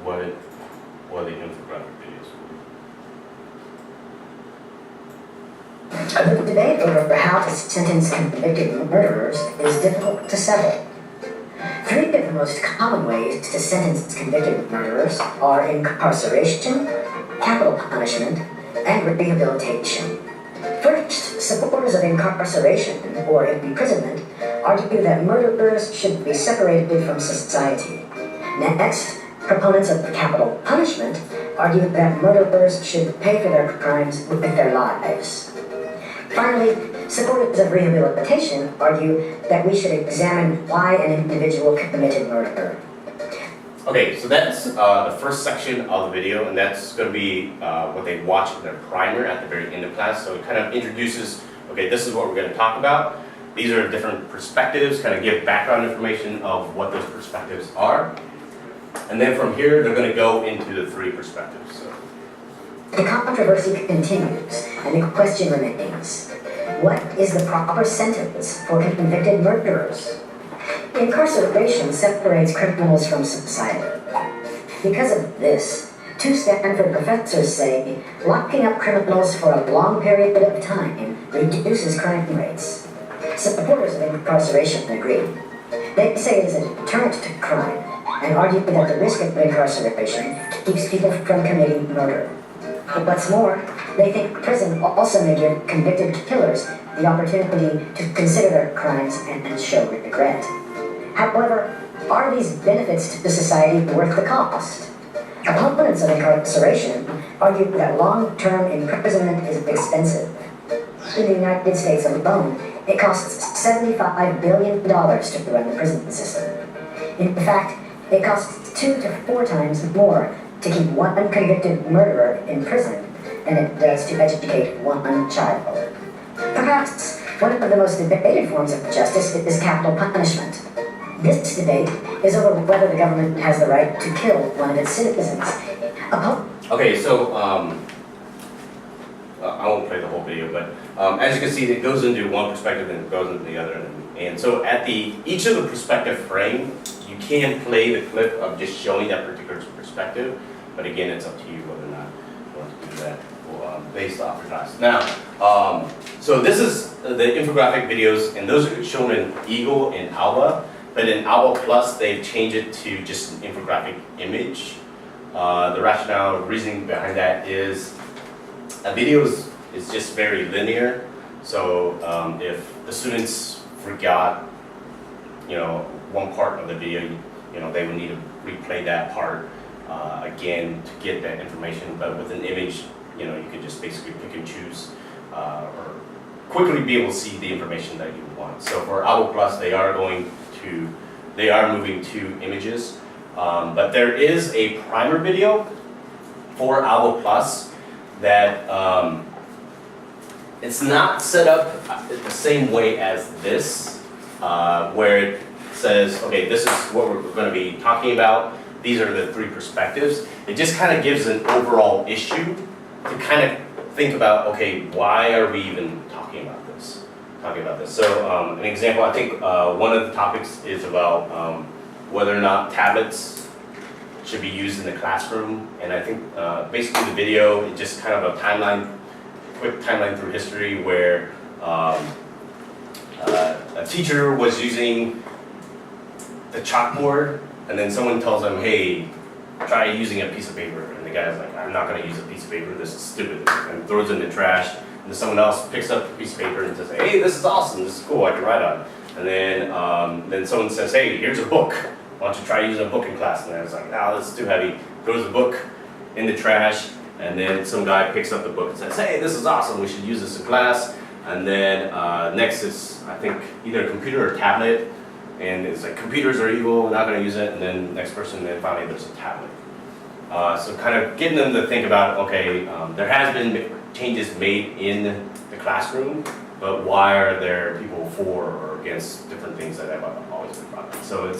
what the infographic videos The debate over how to sentence convicted murderers is difficult to settle. Three of the most common ways to sentence convicted murderers are incarceration, capital punishment, and rehabilitation. First, supporters of incarceration or imprisonment argue that murderers should be separated from society. Next, proponents of capital punishment argue that murderers should pay for their crimes with their lives. Finally, supporters of rehabilitation argue that we should examine why an individual committed murder. Okay, so that's the first section of the video, and that's going to be what they watch in their primer at the very end of class. So it kind of introduces, okay, this is what we're going to talk about. These are different perspectives, kind of give background information of what those perspectives are. And then from here, they're going to go into the three perspectives. So. The controversy continues, and the question remains, what is the proper sentence for convicted murderers? Incarceration separates criminals from society. Because of this, two Stanford professors say locking up criminals for a long period of time reduces crime rates. Supporters of incarceration agree. They say it is a deterrent to crime and argue that the risk of incarceration keeps people from committing murder. What's more, they think prison also may give convicted killers the opportunity to consider their crimes and show regret. However, are these benefits to society worth the cost? Opponents of incarceration argue that long-term imprisonment is expensive. In the United States alone, it costs $75 billion to run the prison system. In fact, it costs 2 to 4 times more to keep one convicted murderer in prison than it does to educate one child. Perhaps one of the most debated forms of justice is capital punishment. This debate is over whether the government has the right to kill one of its citizens. Okay, so I won't play the whole video, but as you can see, it goes into one perspective and it goes into the other. And so at each of the perspective frame, you can play the clip of just showing that particular perspective, but again, it's up to you whether or not you want to do that based off your class. Now, so this is the infographic videos, and those are shown in Eagle and Alba, but in Alba Plus, they've changed it to just an infographic image. The rationale, reasoning behind that is a video is just very linear. So if the students forgot, one part of the video, they would need to replay that part again to get that information. But with an image, you could just basically pick and choose or quickly be able to see the information that you want. So for Alba Plus, they are moving to images. But there is a primer video for Alba Plus that it's not set up the same way as this, where it says, okay, this is what we're going to be talking about. These are the three perspectives. It just kind of gives an overall issue to kind of think about, okay, why are we even talking about this? So an example, I think one of the topics is about whether or not tablets should be used in the classroom. And I think basically the video is just kind of a quick timeline through history where a teacher was using the chalkboard, and then someone tells them, hey, try using a piece of paper. And the guy's like, I'm not going to use a piece of paper, this is stupid, and throws it in the trash. And then someone else picks up a piece of paper and says, hey, this is awesome, this is cool, I can write on it. And then someone says, hey, here's a book. Why don't you try using a book in class? And I was like, no, this is too heavy. Throws the book in the trash, and then some guy picks up the book and says, hey, this is awesome, we should use this in class. And then next is, I think, either a computer or tablet, and it's like, computers are evil, we're not going to use it. And then next person, and then finally there's a tablet. So kind of getting them to think about, okay, there has been changes made in the classroom, but why are there people for or against different things that have always been brought up? So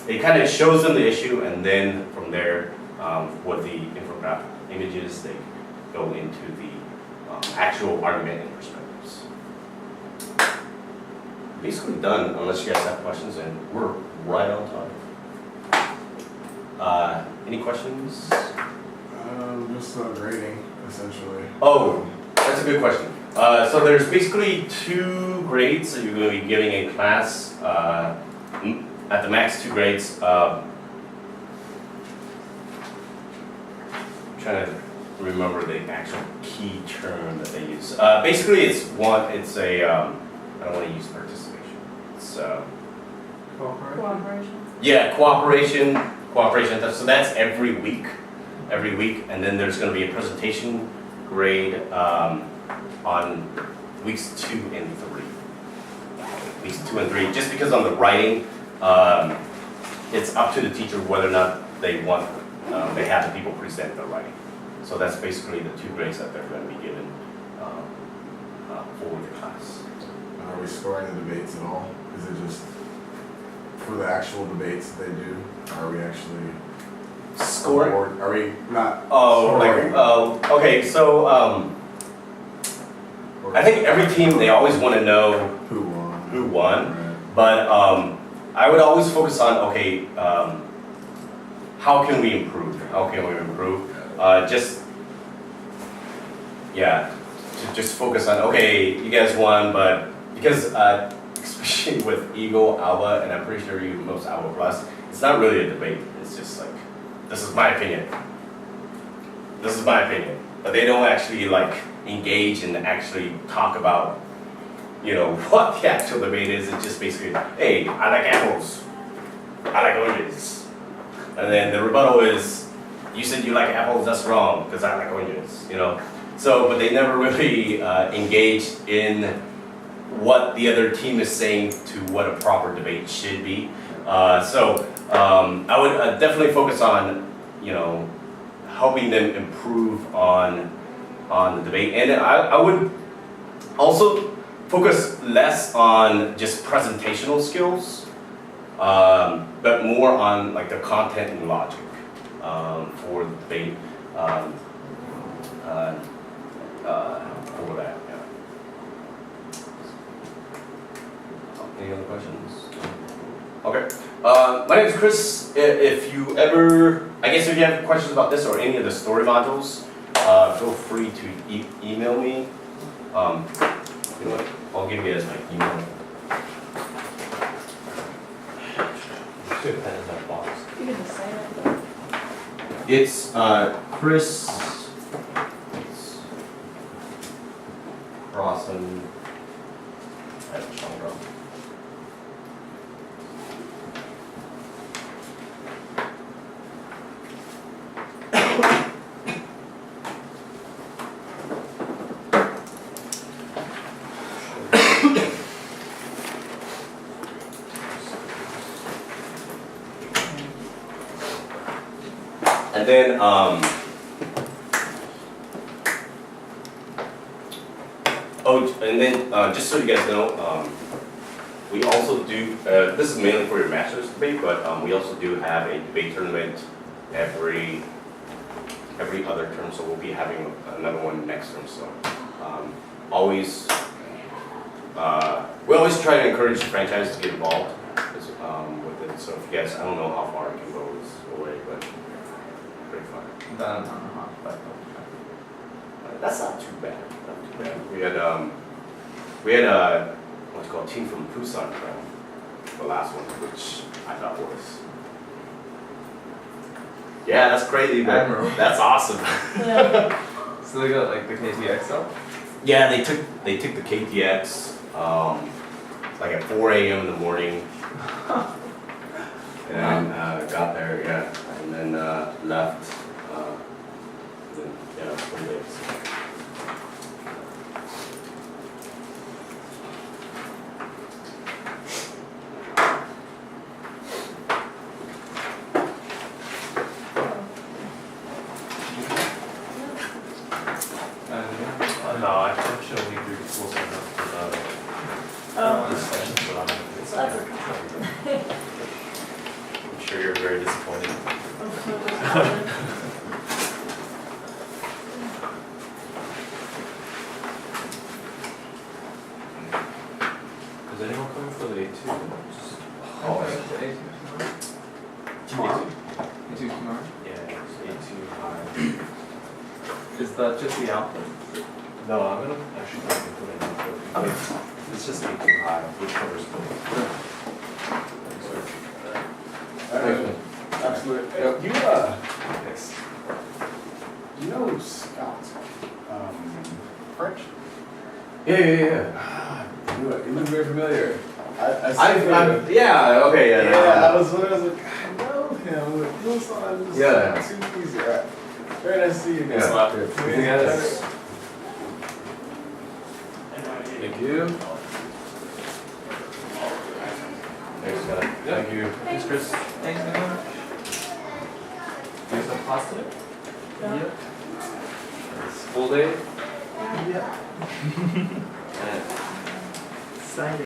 it kind of shows them the issue, and then from there, with the infographic images, they go into the actual argument and perspectives. Basically done, unless you guys have questions, and we're right on time. Any questions? Just grading, essentially. Oh, that's a good question. So there's basically 2 grades that you're going to be giving in class. At the max 2 grades. Trying to remember the actual key term that they use. Basically, it's a. I don't want to use participation. It's Cooperation. yeah, cooperation. So that's every week, and then there's going to be a presentation grade on weeks 2 and 3. Weeks 2 and 3, just because on the writing, it's up to the teacher whether or not they want. They have the people present the writing. So that's basically the 2 grades that they're going to be given for the class. Are we scoring the debates at all? Is it just for the actual debates that they do? Are we actually Scoring? Or are we not? Oh, scoring? okay. So Or I think every team, they always want to know who won? who won, Right. but I would always focus on, okay, how can we improve? Just focus on, okay, you guys won, but because especially with Eagle, Alba, and I'm pretty sure you most Alba Plus, it's not really a debate. It's just like, this is my opinion. But they don't actually like engage and actually talk about, what the actual debate is. It's just basically, hey, I like apples. I like oranges. And then the rebuttal is, you said you like apples, that's wrong, because I like oranges, So, but they never really engage in what the other team is saying to what a proper debate should be. I would definitely focus on, helping them improve on the debate. And I would also focus less on just presentational skills, but more on like the content and logic for the debate. For that, yeah. Any other questions? Okay. My name is Chris. If you have questions about this or any of the story modules, feel free to email me. You know what? I'll give you guys my email. You can just say it. It's Chris Crossan at Chandra. And then, just so you guys know, we also do, this is mainly for your master's debate, but we also do have a debate tournament every other term, so we'll be having another one next term. So we always try to encourage franchises to get involved with it. So if you guys, I don't know how far it can go away, but pretty fun. That's not too bad. We had what's called team from Busan from the last one, which I thought was. Yeah, that's crazy, but Admiral. that's awesome. Yeah. So they got like the KTX up? Yeah, they took the KTX like at 4 a.m. in the morning, and got there, yeah, and then left. Then, yeah, 4 days. No, I shouldn't leave through the school center for Oh, the discussion, but I'm gonna. that's okay. I'm sure you're very disappointed. Is anyone coming for the A2? Just- Oh, The A2 tomorrow? Tomorrow? A2? A2QR? Yeah, it's A2 high. Is that just the output? No, I'm gonna actually try to put it in, but it's just A2 high, which covers both. Absolutely. Yep. You, Yes. do you know Scott, French? Yeah. Ah, you look very familiar. I Yeah, okay, yeah, I was wondering, I was like, I know him. I was like, no, it's not, it's Yeah. too easy. All right. Very nice to see you again. Yeah. Yes. Thank you. Thanks, Scott. Thank you. Thanks, Chris. Thanks very much. There's some pasta? Yeah. Yep. Full day? Yeah. Exciting.